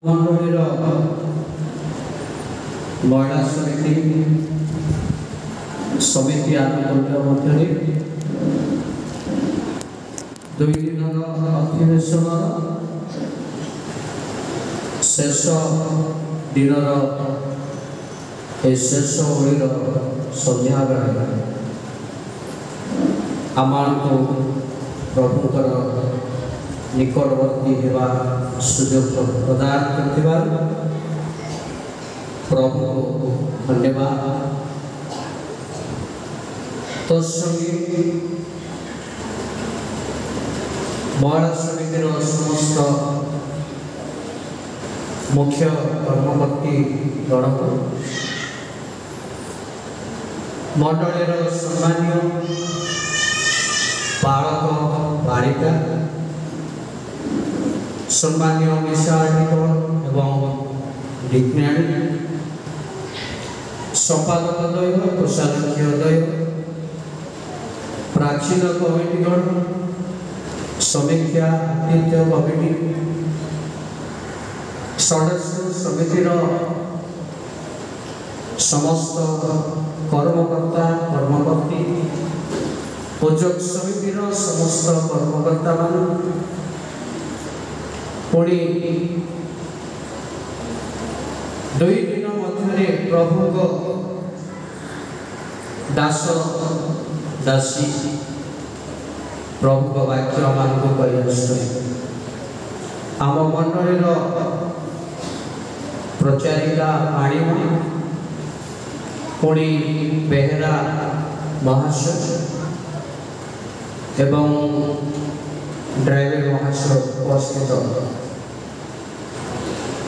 मंडलीर महिला समिति आनुकूल्य मध्य दुई दिन अधिवेशन शेष दिन शेष ओळीर संध्या बेला आम प्रभुकर निकटवर्ती होगा सुजोग प्रदान कर प्रभु को धन्यवाद। तत्संगे महिला समितिर समस्त मुख्य कर्मकर्ती गण को मंडलीर सम्मानीय बालक बालिका सम्मानीय विशालिक एवं विज्ञान संपादक द्वय कोषाध्यक्ष द्वय प्राचीन कमिटीगण समीक्षा आतिथ्य कमिटी सदस्य समितिर समस्त कर्मकर्ता कर्मकर्ती पूजक समितिर समस्त कर्मकर्ता मान पुणी दुई दिन मध्य प्रभु को दास दासी प्रभु को वाक्य मान आम मंडलीर प्रचारिका पाणीमणि पुणी बेहेरा महाशय एवं ड्राइवर महाशय उपस्थित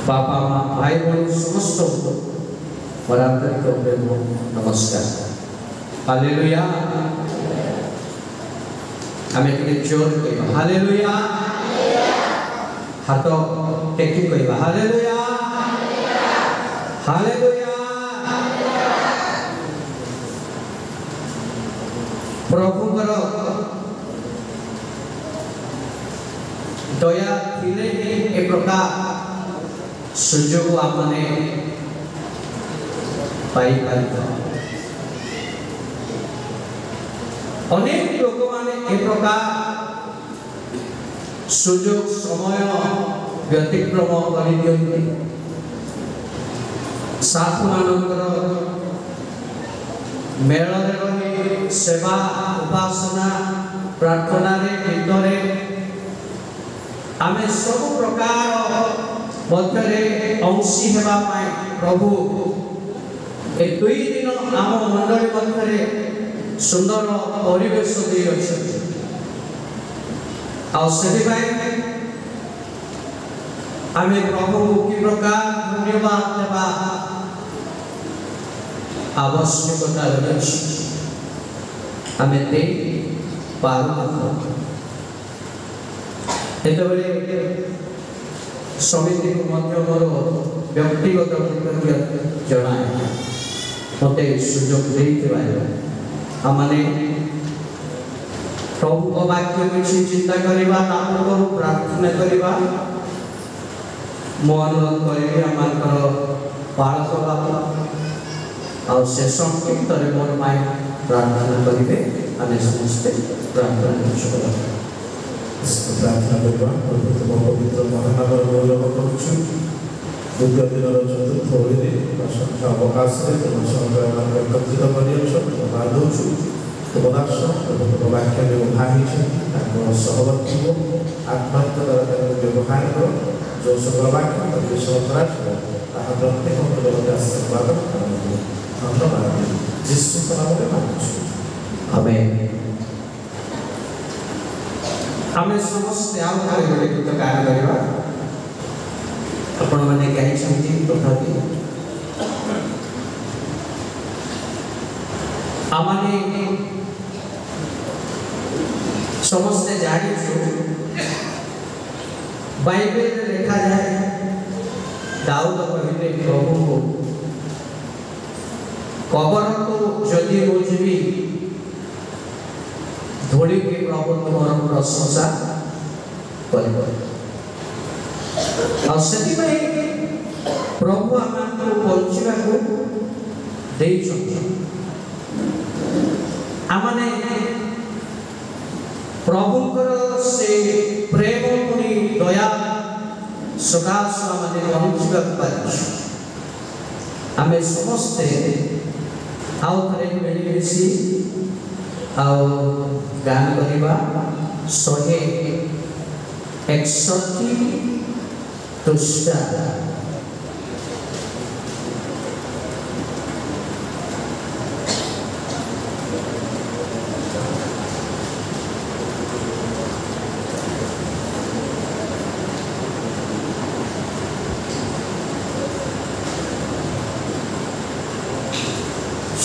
बापा माँ भाई बहन समस्त परांतरिक प्रेम नमस्कार। हालेलुया आमे के जोर कहबा हालेलुया हाथ टेकी कहबा हालेलुया हालेलुया प्रभुकर दया थिले ए प्रकार सुजोग आपने पाई अनेक लोक माने ए प्रकार सुजोग समय व्यतिक्रम कर दियंती साथ मानकर मेल रही सेवा उपासना प्रार्थना रे गीतरे आमे सब प्रकार मध्य अंशी हेबा पाए प्रभु ए दुई दिन आम मंडली मध्य सुंदर परिवेश दे आमे प्रभु की प्रकार धन्यवाद देवा आवश्यकता रही आमे दे पारू समिति को मध्य मोर व्यक्तिगत कृतज्ञता जनाए मते सुजोग देथिबा आमाने प्रभु को वाक्य किछि चिंता करिबा तापर प्रार्थना करिबा मो अनुरोध करिबी आमानकर पालक बाबा आ से संक्षिप्त रे मोर माय प्रार्थना करिबे आमे समस्त प्रार्थना करिबा प्रार्थना करवा तुम पवित्र महानगर गौरव करुछु द्वितीय दिन चतुर्थ ओळी संख्या अवकाश तुम संग्रह एकत्रित कर दौछु तुम दास तुम वाक्य व्यवहार सहवर्ती हो आत्मात्म द्वारा व्यवहार कर जो सब वाक्य विश्वास प्रत्येक मते आशीर्वाद धन्यवाद यीशु नाम में मांगुछु आमेन। हमें समस्त गीत गान करवा आपण मैंने गाई तथापि आमने समस्ते जानी बाइबल लिखा जाए दाऊद कहले प्रभु को कबर को जदि मुझी धोड़ी के प्रभु तुमर प्रशंसा कर प्रभु आमको बंचिबा को देइछन आमने प्रभुकर से प्रेम पुनी दया सकाश आमने बंचिबा पाइछ आमे समस्ते आउ थरे मिलिमिशि आउ गान करिबा 161 पृष्ठा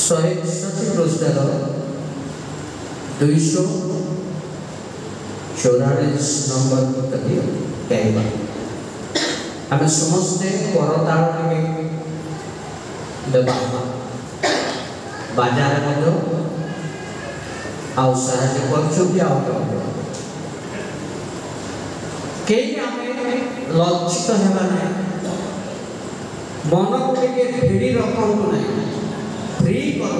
सही पृष्ठार 244 नंबर कथी कहबा आमे समस्ते करताल के देबा बाजार मध्य आउ साहाय्य करछु कि आउ के आमे लज्जित हेबा नै मन को के भिड़ी रखंतु नै फ्री कर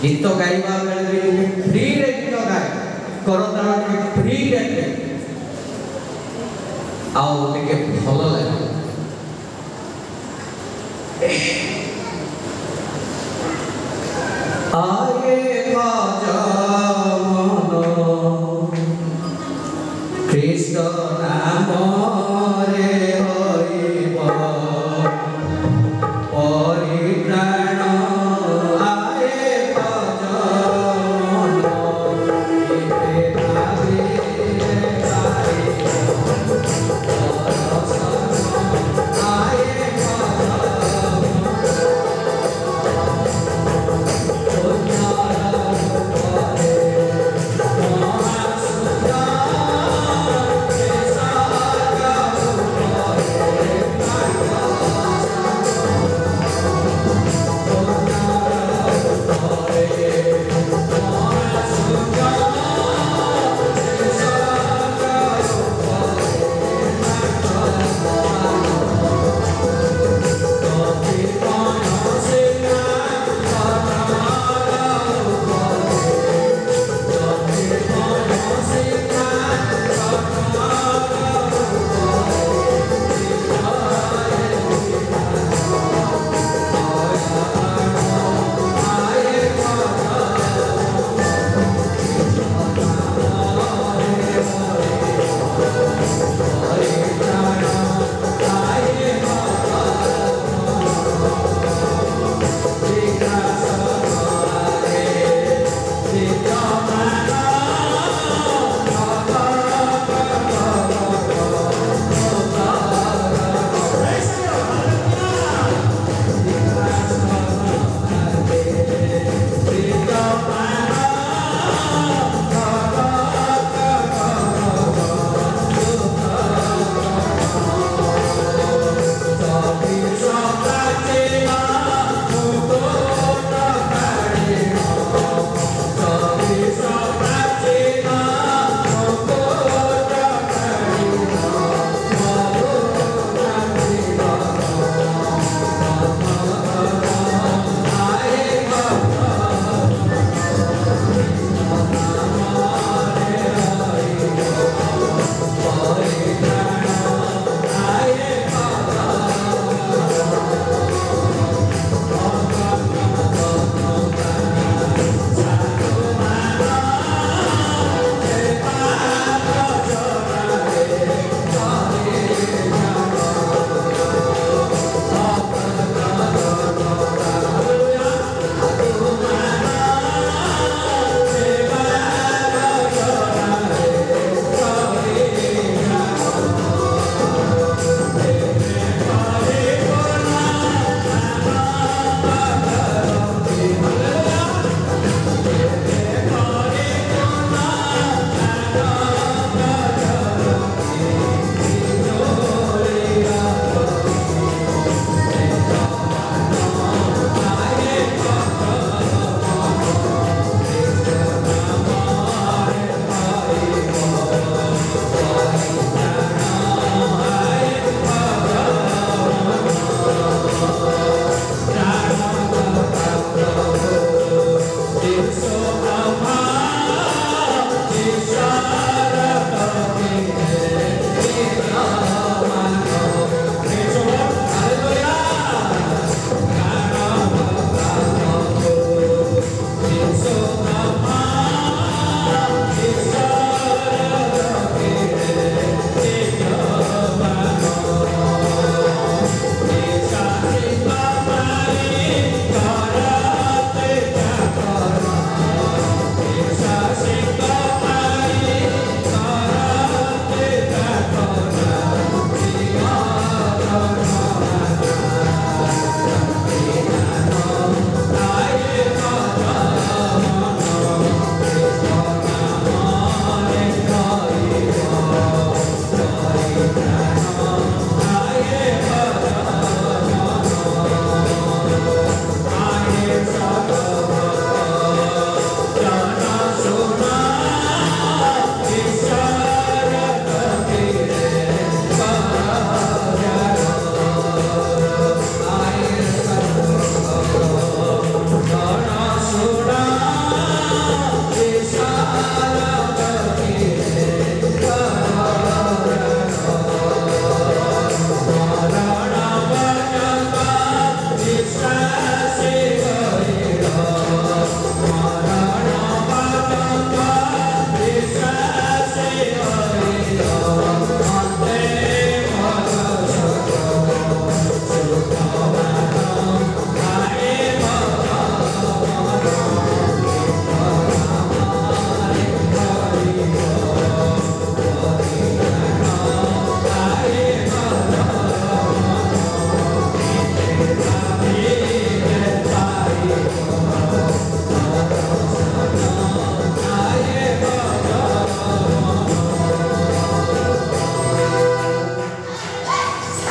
गीत गाइबा बेले फ्री रे गीत गाय करताल के फ्री रे आओ के भल लगे आए मन कृष्ण नाम रे हरिब परित्राण Oh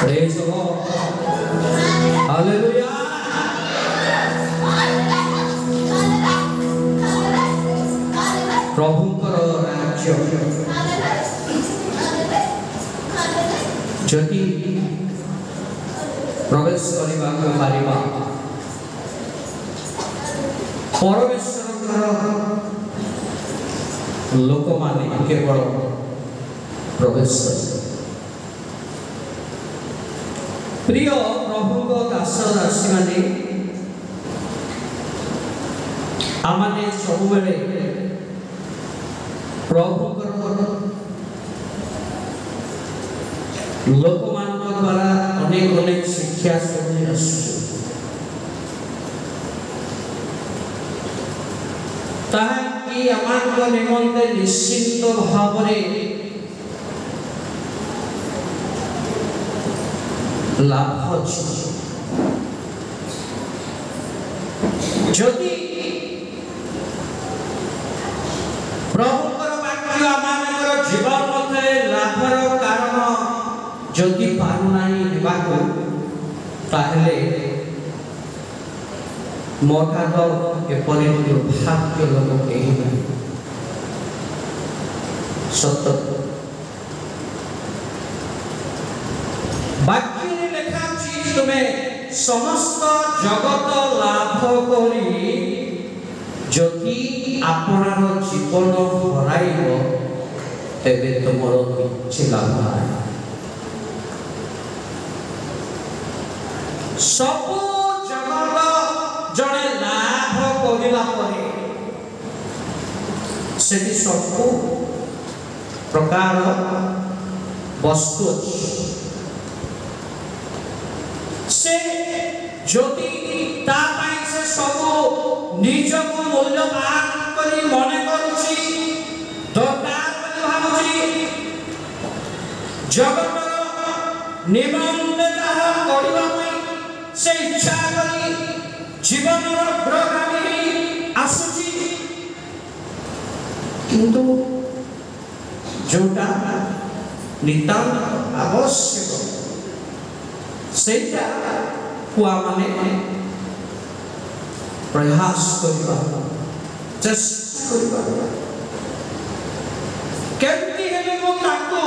Praise the Lord. Hallelujah. प्रभुंकर राज्य जदि प्रवेश करने पारिबा परमेश्वर लोक माने केवल प्रवेश प्रिय प्रभु को दास दासी माने आमाने सब बेले प्रभु लोक मान द्वारा अनेक अनेक शिक्षा शुणी ताकि आमान निमंते निश्चित भाव लाभ जदि प्रभुकर वाक्य आमानकर जीवन मध्य लाभर कारण जदि पारुनाई हेबाको ताहले मोठाद एपरि दुर्भाग्य लोक केही नहीं सत्य वाक्य लेखा छी तुम्हें समस्त जगत लाभ करी जदि आपनार जीवन हराइब तेबे तुमर किछि लाभ नाही सब जगत जड़े लाभ करिला परे सेठी सब प्रकार वस्तु से ज्योति ता पाई से सब निजको मूल्यवान करी मने करूची दरकार बोली भाबुची जगत निमंते ताहा करिबा पई से इच्छा करी जीवन अग्रगामी आसुची किंतु जोटा नितांत आवश्यक सेटा हुआ माने प्रयास करिबा चेष्टा करिबा केमती हेले मो ताको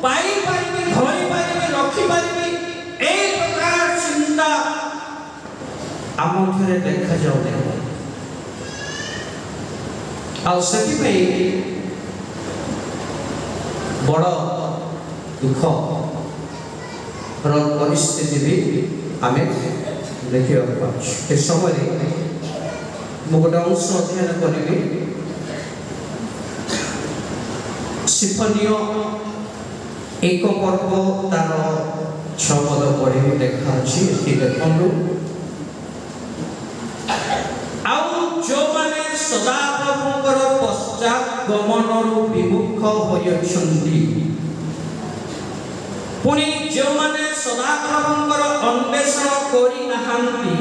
पाई पारिबी धरि पारिबी रखि पारिबी ए प्रकार चिंता आम घरे देखा जाऊ आ सेति पे बड़ दुख परिस्थिति भी आम देखा ए समय मु गोटे अंश अध्ययन करी सिम्फनी एक पर्व तार 6 पद पढ़ी देखा देखु जो माने सदा प्रभुकर पश्चात गमनरु विमुख होयछन्ति पुनी जो माने सदा प्रभुकर अन्वेषण करि नाहांती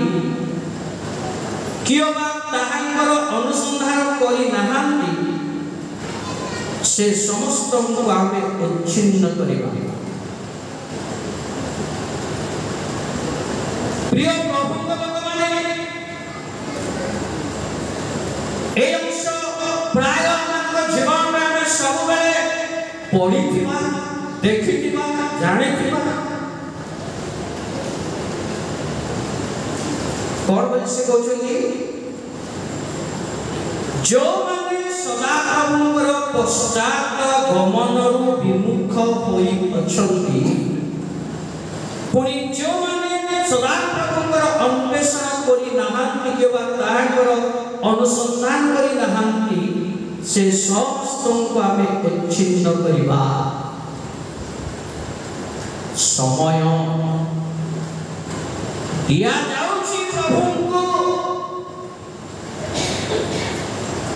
कियोबा ताहांकर अनुसंधान करि नाहांती से समस्त को आमे उच्छिन्न करिबा प्रिय प्रभुकर प्राय जीवन में सब पढ़ी देखी जानी कौन बोली से कहते जो माने सदा प्रभुकर पश्चात गमनरु विमुख होई अछंती पुनी जो माने सदा प्रभुकर अन्वेषण करि नाहांती केबा ताहांकर अनुसंधान करि नाहांती से समस्त को आमे उच्छिन्न करिबा समय दिया जाउछि प्रभु को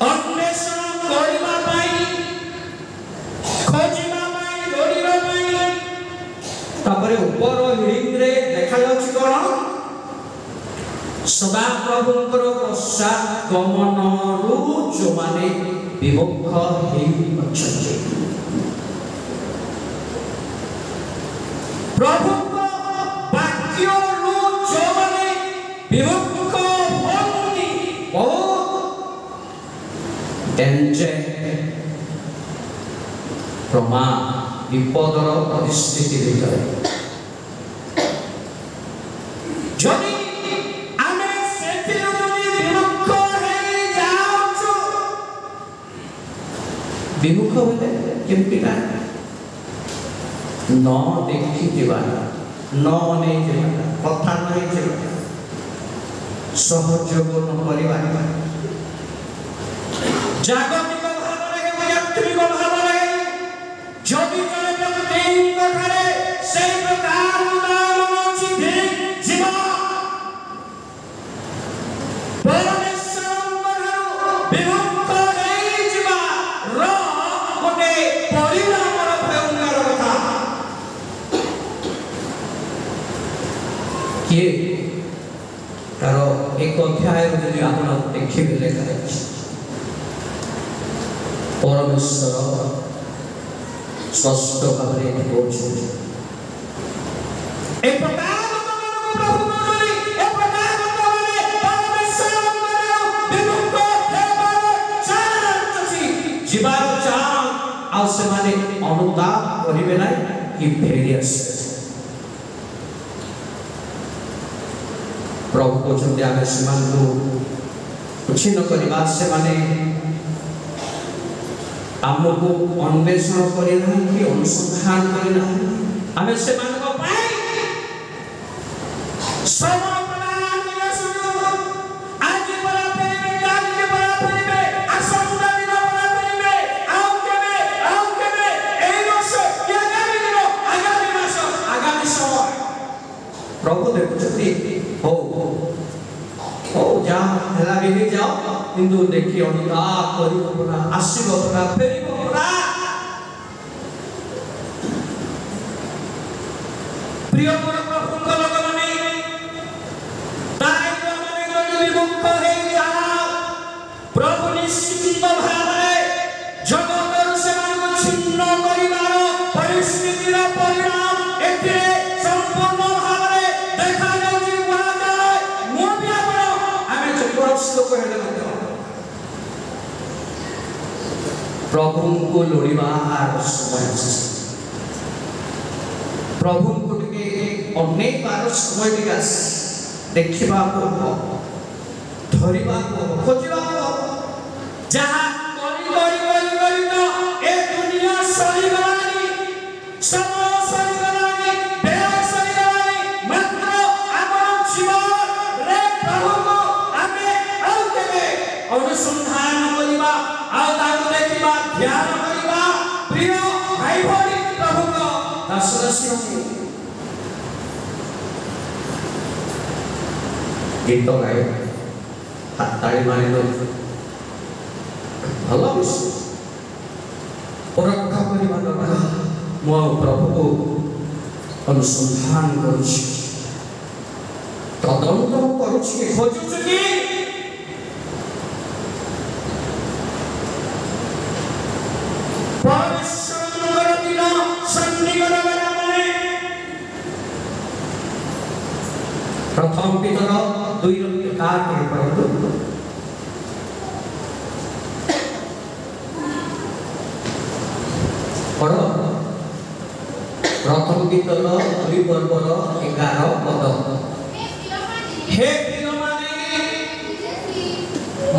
अन्वेषण करिबा पाई खोजिबा पाई लोडिबा पाई तापरे ऊपर हिडिंग रे देखा जाउछि कोन सदा प्रभुकर पश्चात गमनरु जो माने विमुख हेई अछन्ति प्रभु विमुख होती बहुत डेंजर प्रमा विपदर परिस्थिति भितर जदि आमे सेथिरु जदि विमुख हेई जाउछु विमुख होले केमति ना न देखि जीवा न नै जीवा कथा नै जीवा सहयोग न परिवार जागतिक भावना के व्यक्तिगत भावना जदि जने व्यक्ति करे सेई प्रकार नाम अछि जीवा परमेश्वर विमुख हेई जीवा र गोटे परिणामर भयंकर कथा किए तारो एक अध्याय जदि आपण देखिबे लेखा अछि परमेश्वर स्पष्ट भाବରେ କହୁଛନ୍ତି ଏ ପ୍ରକାର ପ୍ରଭୁ କହୁଛନ୍ତି ଏ ପ୍ରକାର ମାନେ परमेश्वरଙ୍କର ବିମୁଖ ହେବାର ଚାନ୍ସ ଅଛି ଯିବାର ଚାନ୍ସ ଆଉ ସେମାନେ ଅନୁତାପ କରିବେ ନାହିଁ କି ଫେରି ଆସିବେ प्रभु कहते आमे सेमानकु उच्छिन्न करबा सेमाने आमको अन्वेषण करना कि अनुसंधान करना आमे सेमानको पाई समय प्रदान करे सुनो आज बड़ा पेरे काल के बड़ा पेरे आसंदा दिन बड़ा पेरे आउ केबे एई वर्ष कि आगामी दिन आगामी मास आगामी समय प्रभु देखुछथि हो जा हेला भी जाओ किंतु देखि अनुताप करिबो परा आसीबो परा फेरिबो परा प्रिय प्रभुଙ୍କ ଲୋକମାନେ ତାଇ ମାନେ ଯଦି ବିମୁଖ ହେଇ ଯାଅ ପ୍ରଭୁ ନିଶ୍ଚିତ ଭାବରେ ଜଗତରୁ ସେମାନଙ୍କୁ ଛିନ୍ନ କରିବାର ପରିସ୍ଥିତିର ପରିଣାମ ଏଥିରେ ସମ୍ପୂର୍ଣ୍ଣ ଭାବରେ ଦେଖାଯାଉଛି କୁହାଯାଏ ମୁଁ ବି ଆପଣ ଆମେ ଚତୁର୍ଥ କହିଲେ ମଧ୍ୟ प्रभु को लोड़ीबार समय प्रभु को अनेक बार समय देखा धरवा खोजा जहाँ ए दुनिया सरीगलानी समय सरीगलानी बेला सरीगलानी मात्र आमर जीवन रे प्रभु को आमे आउ केबे अनुसंधान करिबा आउ ताको देखिबा ध्यान करिबा प्रिय भाई भौणी प्रभु को दासदासी गीत गाए हाथ ताली मारे लो भला विषय परीक्षा करिबा दरकार मो प्रभु को अनुसंधान करूछि तदंत करूछि खोजुछि कि परमेश्वर दिन सन्निगत माने प्रथम पितर 2:4 के पढ़ो पढ़ो प्रथम पितर 2 पर्वर 11 पद हे प्रिय माने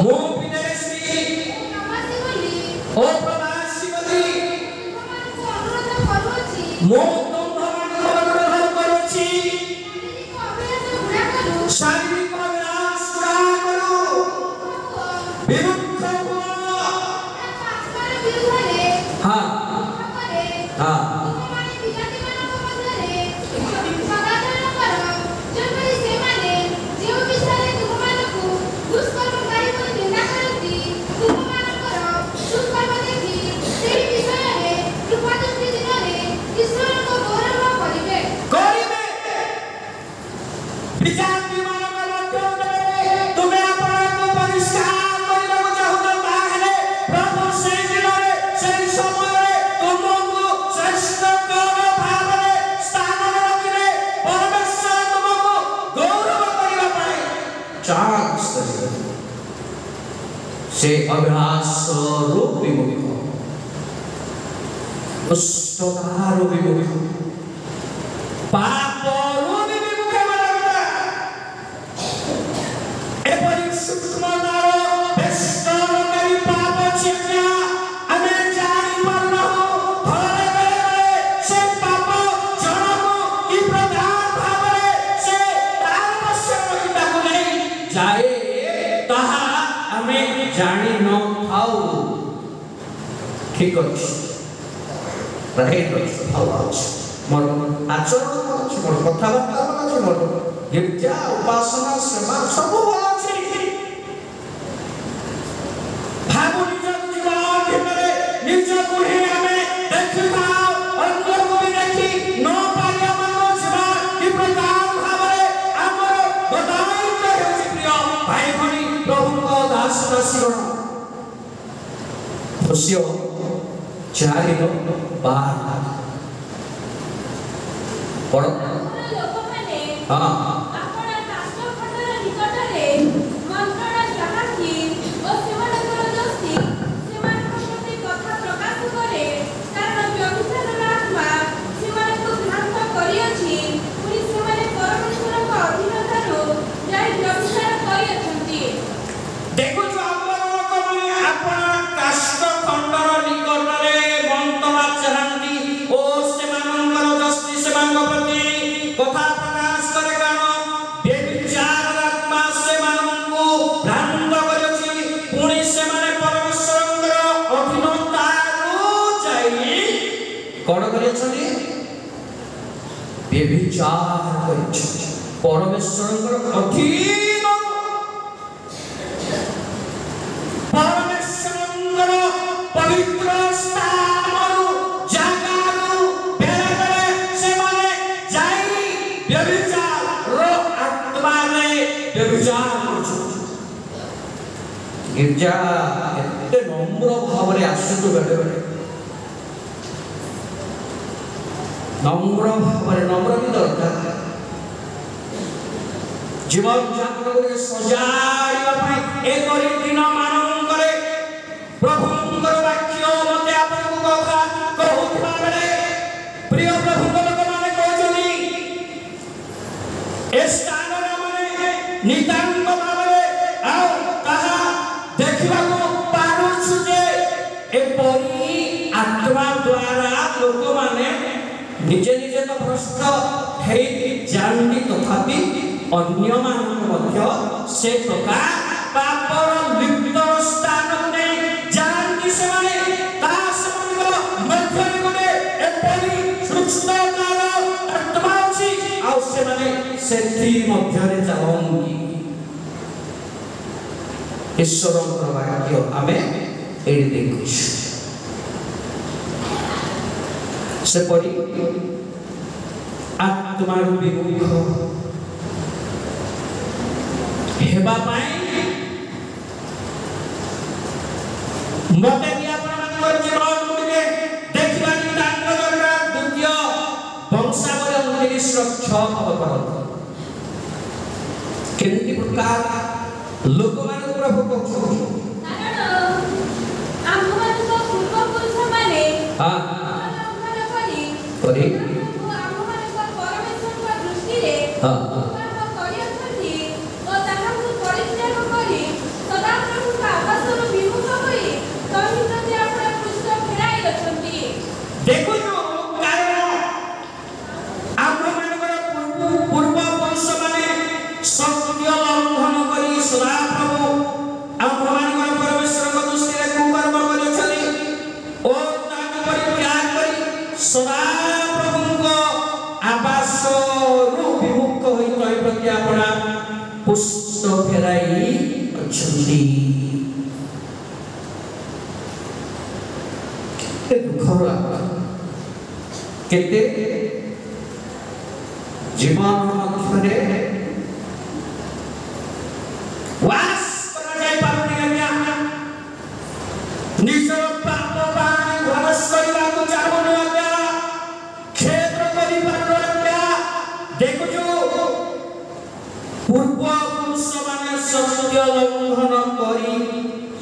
मो विदेशी ओ प्रवासी बली मो अनुरोध करूछि शारीरिक अभ्यास करो विमुख हुआ हां हां चाक से अभ्यास रूप विमुख दुष्टतार विमुख पाप रूप विमुख एपरि सूक्ष्मतार बेष्टनकारी पाप चिन्ह आमे जानि पारना भले बेले से पाप जनक की प्रकार भावरे से तार वशता को नहीं जाए ताहा आमे जानि न थाउ ठीक अछि राइट अछि आवाज मोर आचरण अछि मोर कथाबार्ता अछि मोर गिरजा उपासना सेवा सब अछि भागो निज जीवन भितरे निज को ही हमें देखिबा अन्य को भी देखि न पारिया मानो जीवन की प्रकार भावरे हमर बदाई हेउछि प्रिय भाई भनी प्रभु को दास दासीगण खुशियो चारिनो बार पढ़ो हाँ व्यभिचार परमेश्वर अधीन परमेश्वर पवित्र स्थान जगारु बेले से माने जाई व्यभिचार रो आत्मा रे व्यभिचार गिरजा एते नम्र भावरे आसुतो बेले बेले नम्र भावरे नम्र भी दरकार जीवन यापन करे सजाइबा पई एक दिन मानन करे प्रभुंकर वाक्य मते आपन को कथा कहउबा बेले प्रिय प्रभुंकर लोक माने कहजनी ए स्थान रे माने नितांत भावरे आ कहा देखिबा को पारुछु जे ए परी आत्मा द्वारा लोक माने निजे निजे तो भ्रष्ट हे जाननी तथापि अन्य मानक मध्य से प्रकार पापर लिप्त स्थान ने जाननी से माने दास मन मध्य कोने एपरि सुस्थतार आत्मा अछि आ से माने सेथि मध्य रे जावंगी ईश्वरंकर वाक्य आमे एडी देखुछु से परी आत्मा विमुख हेबा पाई मते भी आपण मानकर जीवन मुके देखिबा कि तांकर द्वितीय वंशावली 1906 खबर केनती प्रकार लोक मान प्रभु कहू कारण आम मान को पूर्व पुरुष माने हां परी आम मान को परमेश्वर को दृष्टि रे हां देखो जो कारण आप मानकर पूर्व पुरुष माने सत्य लंघन करी सदा प्रभु आप मानकर परमेश्वर को दृष्टि रे कुकर्म करि छली ओ ताकि परित्याग करी सदा प्रभु को आवास रूप विमुख होई तय प्रति आपना पुष्ट फेराई अछंती दुखरा केते जीवन मध्यरे वास करा जाय पारुनी आज्ञा निज पाप पानी घरस करिबा को चाहबो आज्ञा क्षेत्र करिबा आज्ञा देखो जो पूर्व पुरुष माने सत्य लंघन करी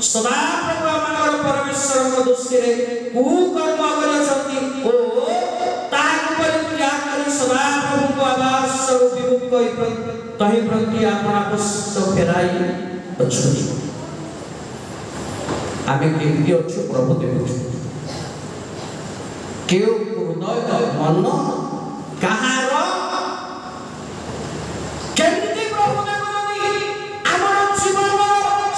सदा प्रभु आमर परमेश्वर दृष्टि कुकर्म करछंती ओ ताक परित्याग करी सदा प्रभु को आवास विमुख कई तहि प्रति आपना पुष्ट फेराई अछि आमे केमती अछि प्रभु देखु केउ हृदय मन कहार केमती प्रभु देखुनी आमर जीवन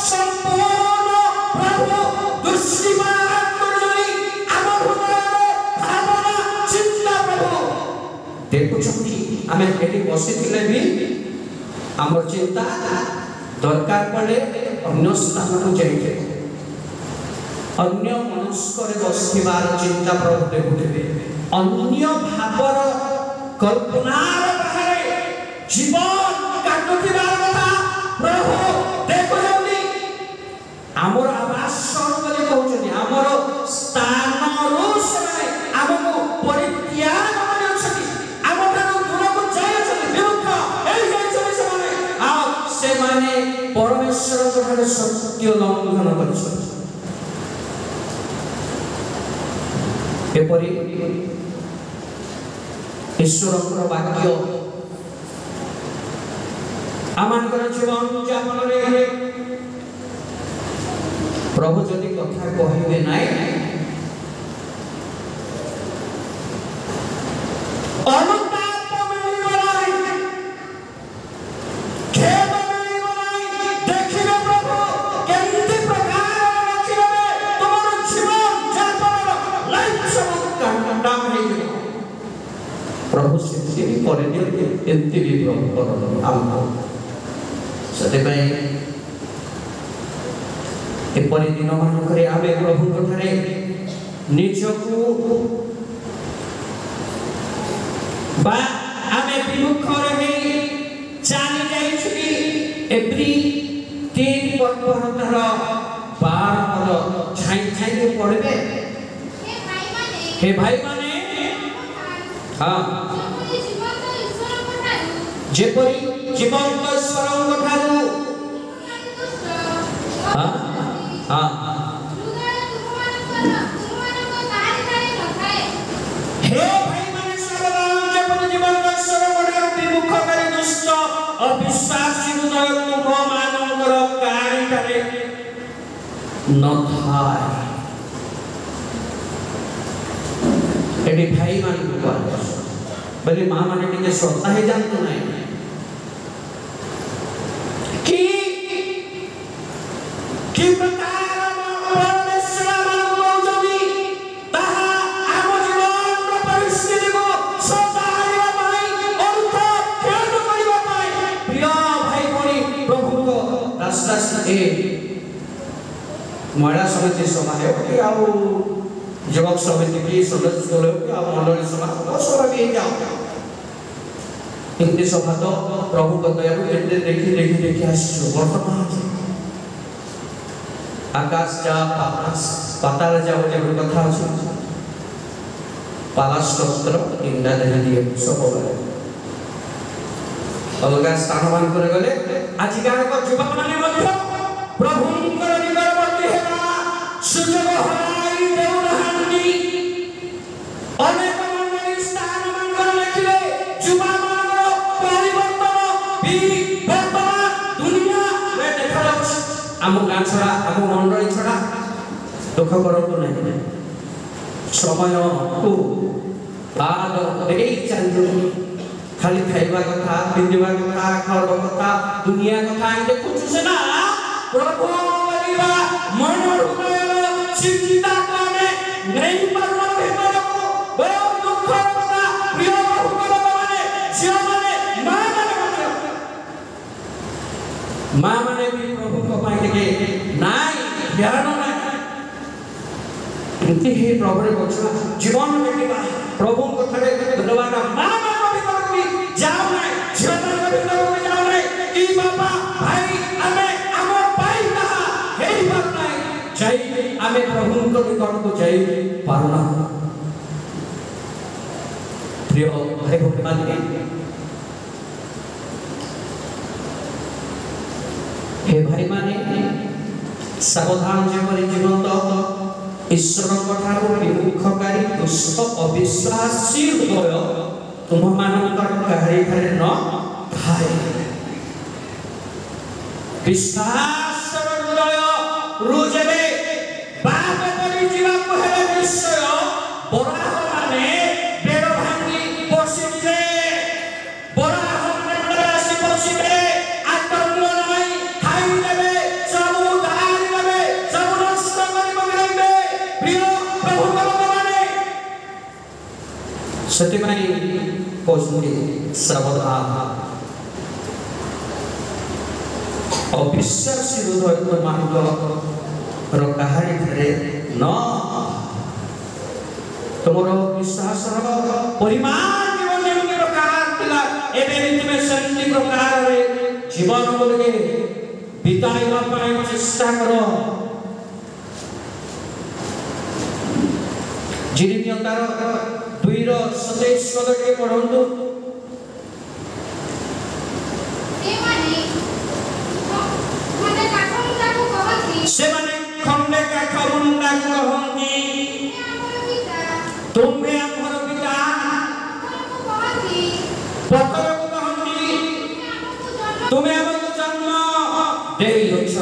संपूर्ण प्रभु दृष्टिमान करजनी आमर हृदय भावना चिंता प्रभु देखुछंती आमे एठी बसिथिले भी आमर चिंता दरकार पड़े अन्य स्थान को जाइए अन्य मनुष्य बसबार चिंता प्रभु देखुथे अन्य भावर कल्पनार बाहर जीवन काटुथिबार कथा प्रभु देखुछंती आमर आवास बोली कहउछंती आमर स्थान रुसरे आमको परित्याग माने अछि आमठारो दूरको जायछंती विमुख एई जायछंती सेमाने आ सेमाने परमेश्वर ठारे सत्य लंघन करछंती एपरी ईश्वरर वाक्य आमानकर जीवन यापन रे प्रभु जदि कथा कहिबे नाय अनुताप मिलिबो नाय खेद मिलिबो नाय देखिबे प्रभु केमति प्रकार रखिबे तमर जीवन यापन लाइफ सब कांडा मिलिबो प्रभु सेति करे दियते एंति भी प्रभु करन हमको सते पय एपरि दिन मानकरे आमे प्रभु कथारे निजकु बा आमे विमुख रहे जानि जाइछि एवरी 3 पर्वतर 12 पद छाई छाई के पढ़बे हे भाई माने हां जेपरि जीवंत ईश्वरଙ୍କ ଠାରୁ हां हां हे भाई माने सर्वदान जेपरि जीवंत ईश्वरଙ୍କ ଠାରୁ विमुख କରି दुष्ट अविश्वासी हृदय तुम ମାନଙ୍କର କାରିଟାରେ नथाय एडी भाई मान को बले मां माने टिके श्रद्धा हे जानतो नाही कि प्रकार परमेश्वर मौजूदी ताहा आम जीवन परिस्थिति को सदारिया पाई अर्थ ख्याल करिबा पाई प्रिय भाई बणी प्रभु को रास्ता ए महिला समिति सभा है कि आउ युवक समिति की सदस्य स्कूल के आउ मंडली सभा तो सभा भी जाओ इनके सभा तो प्रभु को दया को देखी आसो वर्तमान आकाश जा पाताल जा बोले कथा अछि पालास्त्र इंदा देह दिए सब बारे अलगा स्थान मान करे गले आजिकार को युवक माने मध्य प्रभुंकर निकटवर्ती हेबा सुजग हराई देउ नहांती अनेक मंडली स्थान मान करे लेखिले युवा मानर परिवर्तन भी वर्तमान दुनिया में देखा जाउछ आम गाँ छड़ा आम मंडली छड़ा दुख करतु नहीं समय को बाद देई चलु खाली खाइबा कथा पिंदिबा कथा खाइबा कथा दुनिया कथा देखु से ना प्रभु बलिबा मन हृदय चिंता करे नहीं परम भीतर को बहुत दुख कथा प्रिय प्रभु माने जियो माने मां माने भी प्रभु को पाई के नाई ध्यान ना इति हे प्रभु रे बचना जीवन में प्रभु को थरे धन्यवाद मां मां भीतर को जाओ ना जीवन में भीतर को जाओ ना ई बाबा भाई हमें हमो पाई कहा हे बात नहीं जय हमें प्रभु को निकट को जय पारना प्रिय भाई भगवान के हे भाई माने सावधान जेपरि जीवंत ईश्वर ठारू विमुखकारी दुष्ट अविश्वासी हृदय तुम मानकर काहरी घरे न थाए विश्वास हृदय रुजेबे बाप परि जीवा पहले निश्चय बराह माने बेड़ भांगी बसिबे बराह माने बेड़ासी बसिबे आतंक नहीं खाई देबे सब उधार देबे सब नष्ट करि बगैबे प्रिय प्रभु भगवान सत्य माने कोसुंदी सावधान अविश्वासी हृदय मानकर काहारी घरे न तुमरो विश्वास परिमाण जीवन जेमि प्रकार थिला एबे तुमे संति प्रकार रे जीवन बोलके बिताइबा पय चेष्टा करो जिरिमिया तार 2:27 पद के पढंतु सेमाने खंडे काठ मुंडा कहंती तुम्हे हमर पिता पत्थर को कहंती तुम्हे हमर जन्म देइछ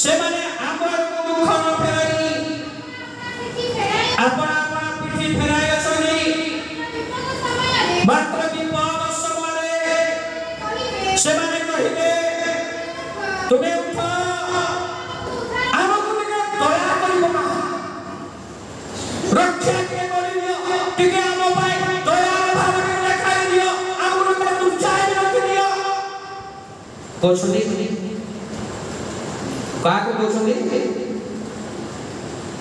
सेमाने हमर को दुख न फेराई अपन अपन पिठी फेराई असनी मात्र विपद समय सेमाने कहिबे तुम्हें उठा आमको टिके दया करिबो ना रक्षा के करियो टिके आमो भाई दया भाव के देखाई दियो आमको तो तुचाई रख दियो कोसुनी काको कोसुनी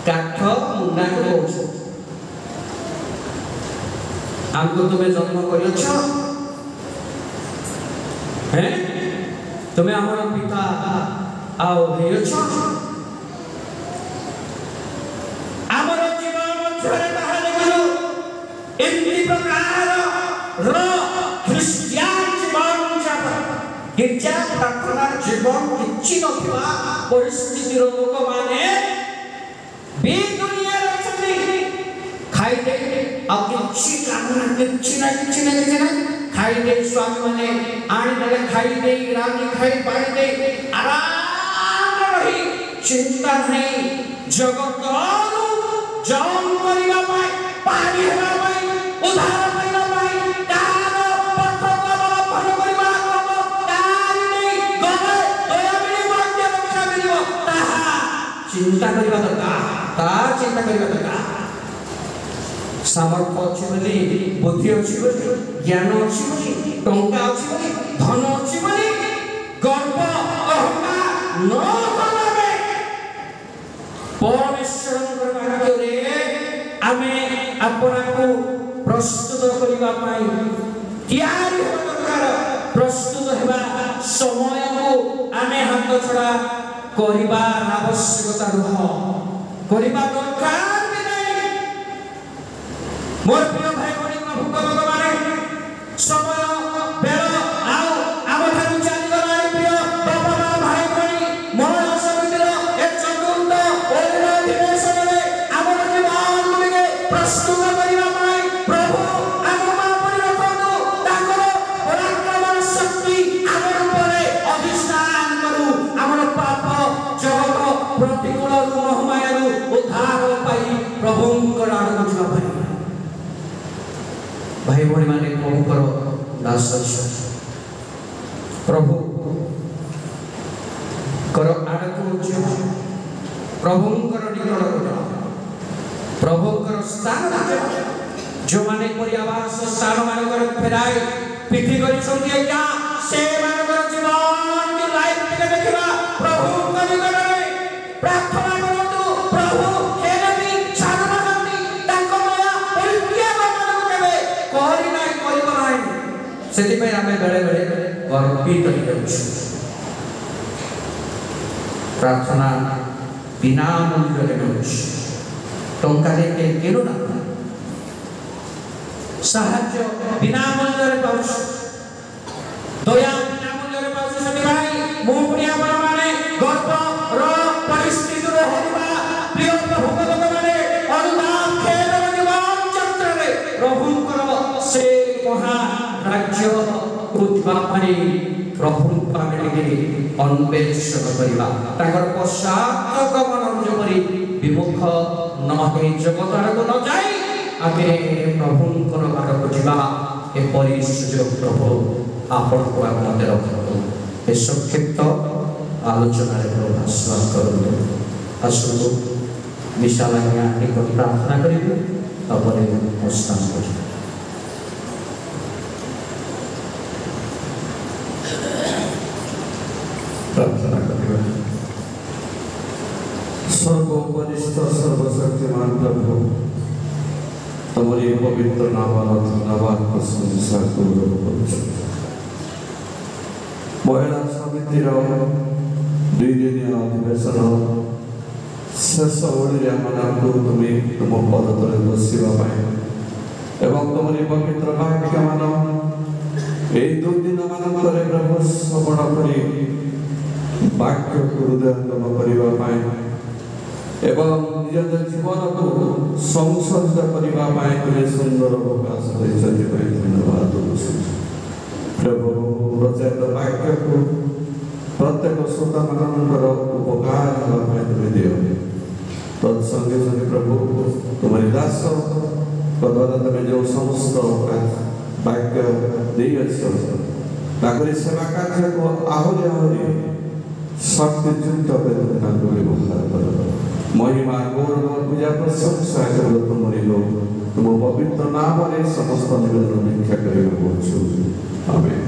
काठ मुंडा को कोसु आमको तुम्हें जन्म करियो हैं तुम्हें हमारा पिता आओ हेयछ हमारा जीवन मध्यरे ताहाले गलो एमती प्रकार र ख्रिस्टियान जीवन जाब गिरजा प्रार्थना जीवन किछि नथिबा परिस्थिति रो लोक माने बे दुनिया रे छथि खाइ दे आ किछि कामना किछि ना खाई दे स्वामी माने आनी दले खाई दे रानी खाई पाई दे आराम रही चिंता नहीं जगत जन करिबा पाई पानी हेबा पाई उधार पाइबा पाई तार पत्थर बल करिबा तार नहीं गले दया मिली भाग्य रक्षा मिलिबो ताहा चिंता करिबा दरकार तार चिंता करिबा दरकार सामर्थ्य अच्छी बोली बुद्धि अच्छी बोली ज्ञान अच्छी बोली टंका अच्छी बोली धन अच्छी बोली गर्व अहंकार न करबे परमेश्वर वाक्य रे आमे अपना को प्रस्तुत करिबा पाई तैयारी होबा दरकार प्रस्तुत हेबा समय को आमे हाथ छड़ा करिबा आवश्यकता रह करिबा दरकार मोर प्रिय भाई बड़ी प्रभु भगवान समय बेल आओ आम ठारू चली गला प्रिय बाबा भाई बड़ी मोर समितिर ए चतुर्थ ओलिन अधिवेशन रे आमर जीवन गुलिके प्रस्तुत करिबा पाई प्रभु आम मापरि रखनु ताकर पराक्रम शक्ति आमर उपरे अधिष्ठान करू आमर पाप जगत प्रतिकूल मोहमायारू उद्धार पाई प्रभुंकर आड़क जिबा पाई भाई भौणी माने प्रभुकर दास प्रभु कर आड़क प्रभुंकर निकट प्रभुंकर स्थान जो माने परिवास स्थान मानकर फेराई पिठी करी संगे क्या से मानकर जीवन की लाइफ के देखिबा प्रभुंकर निकट प्रार्थना करतु प्रभु हेने भी साधना करनी ताको माया परित्याग मानक केबे करि नाही करिब नाही सेति पे आमे बेले बेले गर्वित हो जाउछु प्रार्थना बिना मूल्य रे होउछु टंका देके केनु ना साहाय्य बिना मूल्य रे पाउछु दया बिना से महाराज्य प्रभु अन्वेषण करवा पश्चात गमन जपरी विमुख नहे जगत आड़क न जाए आमे प्रभुंकर आड़क जा एपरी सुजोग प्रभु आपण को मत रखु ए संक्षिप्त आलोचना आश्वास करूँ आसू विशाल एक प्रार्थना करेंगे तपरे प्रस्थान कर प्रार्थना करेंगे। सर्वोपरिष्ठ सर्वशक्तिमान प्रभु तुम्हारी पवित्र नाम धन्यवाद प्रशंसा महिला समिति दुई दिन अधिवेशन शेष ओडिया मानू तुम्हें तुम पद तले बसवा एवं तुम्हारी पवित्र वाक्य मान यही दुई दिन मानक प्रभु श्रवण कर वाक्य को हृदयंगम करने एवं निज जीवन को संसर्ज करने तुम्हें सुंदर अवकाश धन्यवाद प्रभु रचित वाक्य को प्रत्येक श्रोता मानकर उपकार तुम्हें दियो तत्संगे संगे प्रभु तुम्हारी दास द्वारा तुम्हें जो समस्त वाक्य सेवा कार्य को आहरी आहरी शक्तियुक्त व्यवहार कर महिमा गौरव पूजा प्रशंसा केवल तुम्हारी लोग तुम पवित्र नाम समस्त निवेदन भिक्षा कर आमेन।